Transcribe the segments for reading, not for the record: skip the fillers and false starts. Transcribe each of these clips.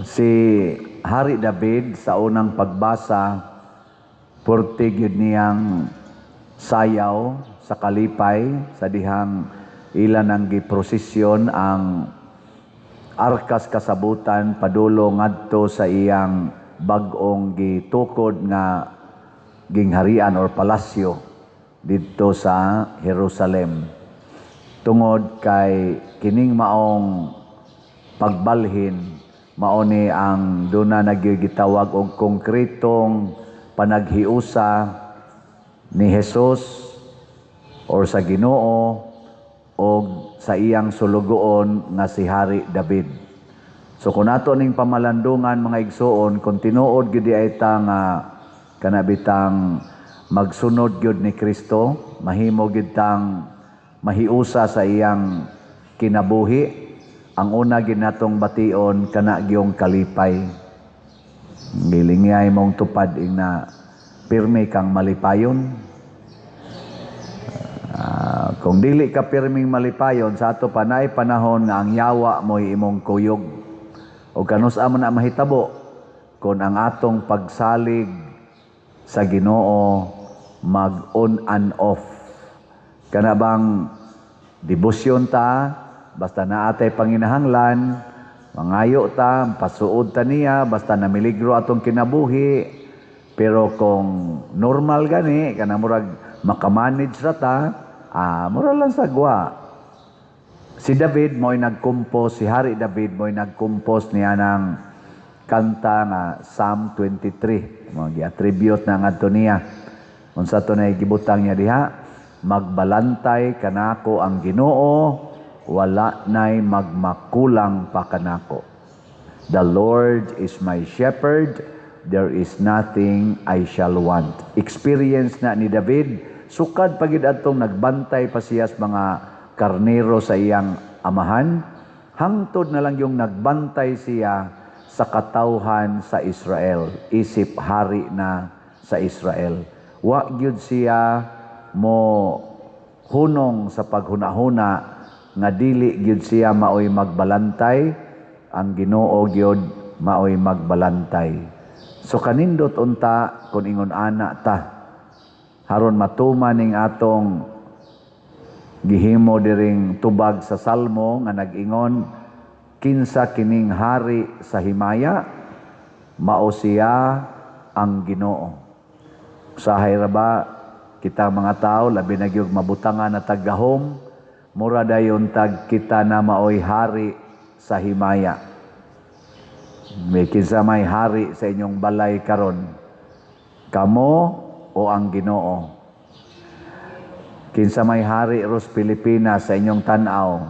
Si Hari David sa unang pagbasa, purtig yun niyang sayaw sa kalipay, sa dihang ilan ang giprosesyon ang arkas kasabutan padulo ngadto sa iyang bag-ong gitukod nga gingharian or palasyo didto sa Jerusalem. Tungod kay kining maong pagbalhin, mao ni ang duna nagigitawag og konkretong panaghiusa ni Jesus or sa Ginoo o sa iyang sulugoon nga si Hari David. So kung nato ning pamalandungan mga igsoon, kung tinuod gyud ay ta nga kanabitang magsunod gyud ni Kristo, mahimo gyud tang mahiusa sa iyang kinabuhi. Ang una ginatong bation kana gyung kalipay. Gilingay mong tupad ing na pirmi kang malipayon. Kung dili ka pirming malipayon, sa ato panay panahon nga ang yawa mo'y imong kuyog. O kanus-a mo na mahitabo kung ang atong pagsalig sa Ginoo mag-on and off. Kana bang debosyon ta, basta naatay panginahanglan, mangayo ta, pasuod ta niya, basta namiligro atong kinabuhi. Pero kung normal gani, kana murag makamanage ra ta, mura lang sagwa. Si David mo'y nag-compose, si Hari David mo'y nag-compose niya ng kanta nga Psalm 23. Mga gi-attribute na ngadto niya. Unsa to na gibutang niya diha, magbalantay kanako ang Ginoo, wala na'y magmakulang pa kanako. The Lord is my shepherd, there is nothing I shall want. Experience na ni David, sukad pagid adtong nagbantay pa siya sa mga karnero sa iyang amahan, hangtod na lang yung nagbantay siya sa katawhan sa Israel, isip hari na sa Israel. Wa gyud siya mo hunong sa paghunahuna nga dili gyud siya maoy magbalantay, ang Ginoo gyud maoy magbalantay. So kanindot unta kun ingon ana ta, haron matuman ning atong gihimo diring tubag sa Salmo nga nag-ingon, kinsa kining hari sa himaya, mao siya ang Ginoo. Usahay ra ba kita mga tao, labi na gyud mabutangan na taggahom, mura dayon tag kita na maoy hari sa himaya. May kinsa may hari sa inyong balay karon, kamo o ang Ginoo? Kinsa may hari ros Pilipinas sa inyong tan-aw,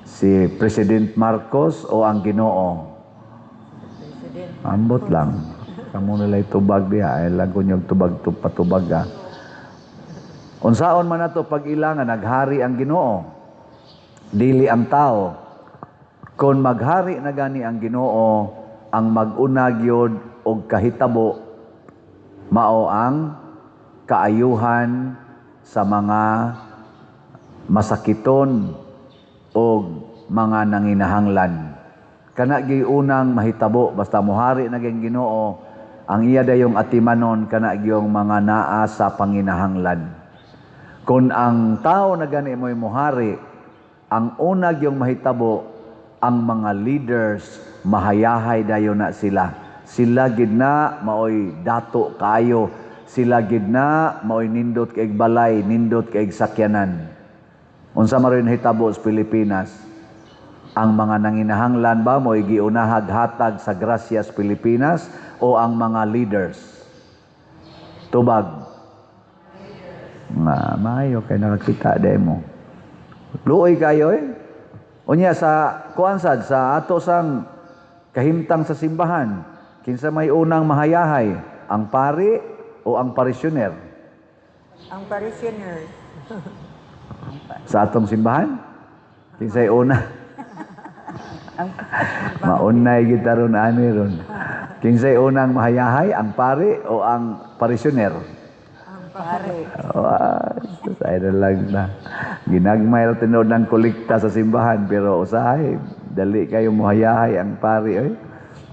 si President Marcos o ang Ginoo? Ambot lang, kamo nilay tubag diha, ay lago niyog tubag patubag. Unsaon man nato pag ilangan naghari ang Ginoo, dili ang tao. Kung maghari na gani ang Ginoo, ang mag-una gyud og kahitabo mao ang kaayuhan sa mga masakiton o mga nanginahanglan. Kana gyud unang mahitabo, basta mohari na gyud Ginoo, ang iya dayong atimanon kana gyud mga naa sa panginahanglan. Kung ang tao na gani mo'y muhari, ang una yung mahitabo, ang mga leaders, mahayahay dayon na sila. Sila gid na maoy dato kayo. Sila gid na maoy nindot kaig balay, nindot kaig sakyanan. Unsa man rin hitabo sa Pilipinas, ang mga nanginahanglan ba mo'y giunahag-hatag sa grasya sa Pilipinas o ang mga leaders? Tubag. Nga, maayo kay nakakita demo. Luoy kayo Unya sa kuansad sa ato sang kahimtang sa simbahan, kinsa may unang mahayahay, ang pari o ang parisyoner? Ang parishioner. Sa atong simbahan, kinsay una? Maunay gitaron ani ron. Kinsay unang mahayahay, ang pari o ang parisyoner? Pare. Sa lang na. Ginagmay tinod ng kolekta sa simbahan, pero usahay, dali kayo mahayahay ang pari oy.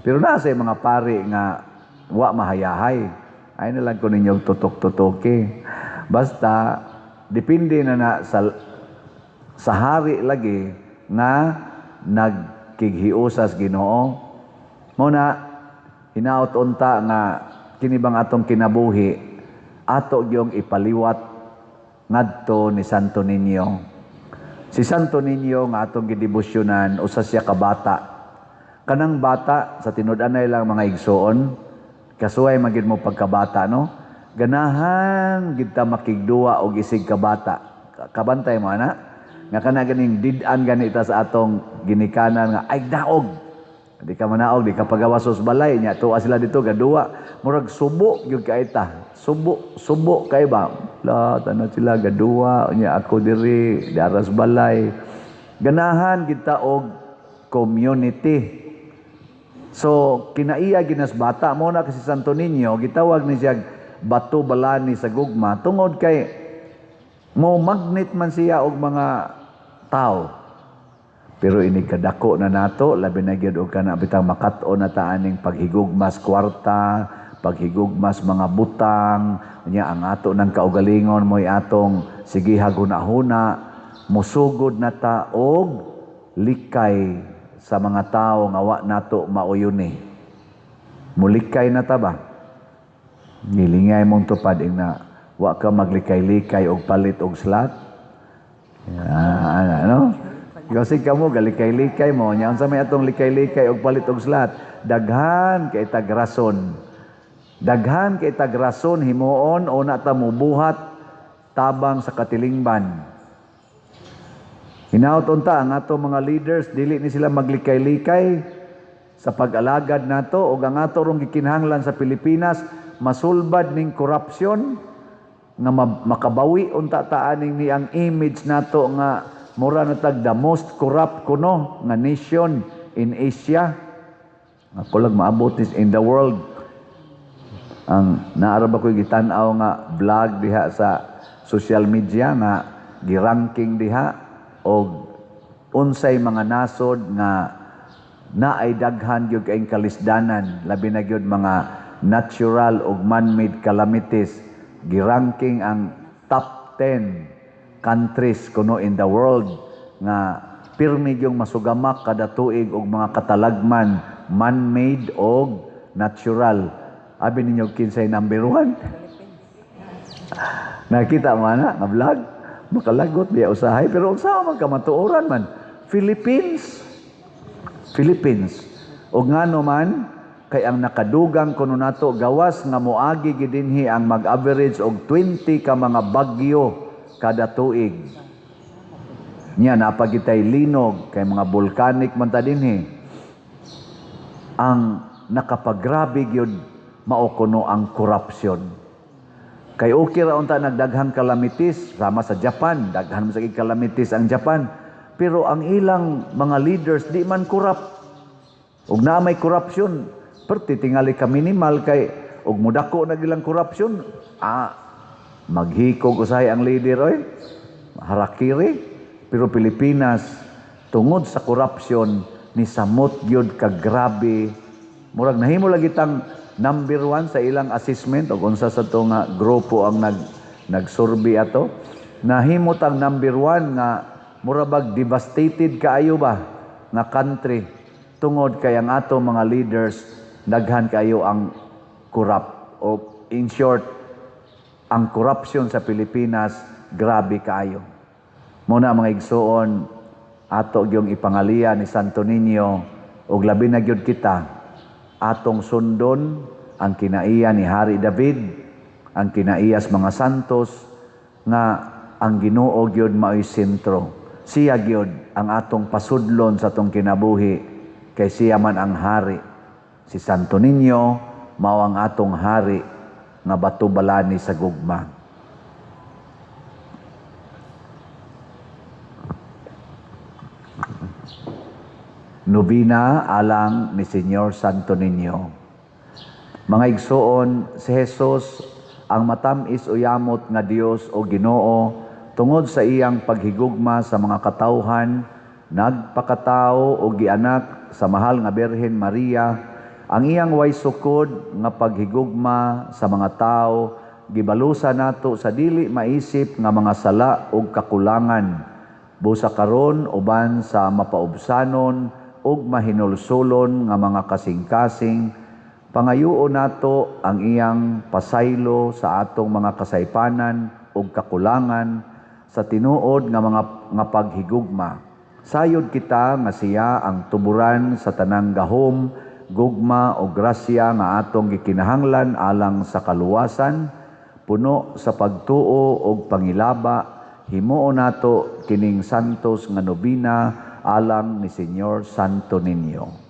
Pero nasa mga pari nga wa mahayahay. Ay na lang ko ninyong tutok-tutoke. Basta depende na sa hari lagi nga nagkighiusas Ginoo. Muna hinaot unta nga kini bang atong kinabuhi ato gyung ipaliwat ngadto ni Santo Niño. Si Santo Niño nga atong gidebosyonan usa siya ka bata. Kanang bata sa tinud-anay lang mga igsoon, kasuway magid mo pagkabata no. Ganahan gid ta makigduwa og isig ka bata. Kabantay mo ana nga kana ganing did-an ganita sa atong ginikanan nga ay daog. Di ka manaog, di ka pagawasos balay nya tuwa sila dito gaduwa. Murag subo gyud kay ta. Subo kay ba? La tanod sila gaduwa nya ako diri daras balay. Ganahan kita og community. So kinaiya ginas bata mo na kasi Santo Niño gitawag ni siya bato balani sa gugma tungod kay mo magnet man siya og mga tao. Pero ini kadako na nato labi na gyud og kana bitang makat-on na taaning paghigugmas kwarta, paghigugmas mga butang, unya ang ato ng kaugalingon mo'y atong sige haguna-huna, musugod na ta og likay sa mga tao nga wa nato mauyuni. Mulikay na ta ba? Nilingay mong tupad na wa ka maglikay-likay og palit og slat. Ano? Kasi kamo galikay-likay mo, nya unsa may atong likay-likay og palit og slat? Daghan kay tagrason. Daghan kay tagrason himuon o na ta mubuhat tabang sa katilingban. Hinaut unta ang ato mga leaders dili ni sila maglikay-likay sa pag-alagad nato og ang ato rong gikinahanglan sa Pilipinas masulbad ning korupsyon nga makabawi unta taaning ni ang image nato nga mura na tag the most corrupt kuno nga nation in Asia. Ako lang maabot in the world. Ang naarab ako gitan-aw nga vlog diha sa social media nga giranking diha og unsay mga nasod nga naay daghan gyud kaayong kalisdanan labi na gyud mga natural ug man-made calamities. Giranking ang top 10 countries kuno in the world nga pirmi yung masugamak kada tuig og mga katalagman man-made og natural. Abi ninyo kinsay number 1? Nakita man na nga vlog, makalagot biya usahay pero unsa man ka matuoran man? Philippines. Og ngano man kay ang nakadugang kuno nato gawas nga moagi gid dinhi ang mag-average og 20 ka mga bagyo kada tuig. Nya napagitay linog kay mga volcanic man ta dinhi. Ang nakapagrabe gyud mao kuno ang korupsyon. Kay okay ra unta nagdaghang calamities sama sa Japan, daghan sa calamities ang Japan. Pero ang ilang mga leaders di man corrupt. Ug na may korupsyon, perti tingali ka minimal kay ug mudako na gilang korupsyon. Maghikog usahay ang leader oy. Harakiri. Pero Pilipinas tungod sa korupsyon ni samot gyud ka grabe. Murag nahimo lagi tang number 1 sa ilang assessment o unsa sa to nga grupo ang nagsurvey ato. Nahimo tang number 1 nga murabag devastated kaayo ba nga country tungod kay ang ato mga leaders daghan kayo ang corrupt o in short ang corruption sa Pilipinas grabe kaayo. Muna mga igsoon ato gyung ipangalian ni Santo Niño ug labi na gyud kita atong sundon ang kinaiya ni Hari David, ang kinaiyas mga santos nga ang Ginoo gyud mao'y sentro. Siya gyud ang atong pasudlon sa atong kinabuhi kay siya man ang hari. Si Santo Niño mao ang atong hari nga bato balani sa gugma. Nobina alang ni Señor Santo Niño. Mga igsoon, si Jesus ang matamis uyamot nga Dios o Ginoo tungod sa iyang paghigugma sa mga katawhan nagpakatao o gianak sa mahal nga Birhen Maria, ang iyang way sukod nga paghigugma sa mga tao, gibalusa nato sa dili maisip nga mga sala ug kakulangan, busa karon uban sa mapaubsanon ug mahinulsulon nga mga kasing-kasing, pangayuon nato ang iyang pasaylo sa atong mga kasaypanan ug kakulangan sa tinuod nga paghigugma. Sayod kita nga siya ang tuburan sa tanang gahom, gugma o grasya nga atong gikinahanglan alang sa kaluwasan, puno sa pagtuo o pangilaba, himuon nato kining santos nga nobina alang ni Señor Santo Niño.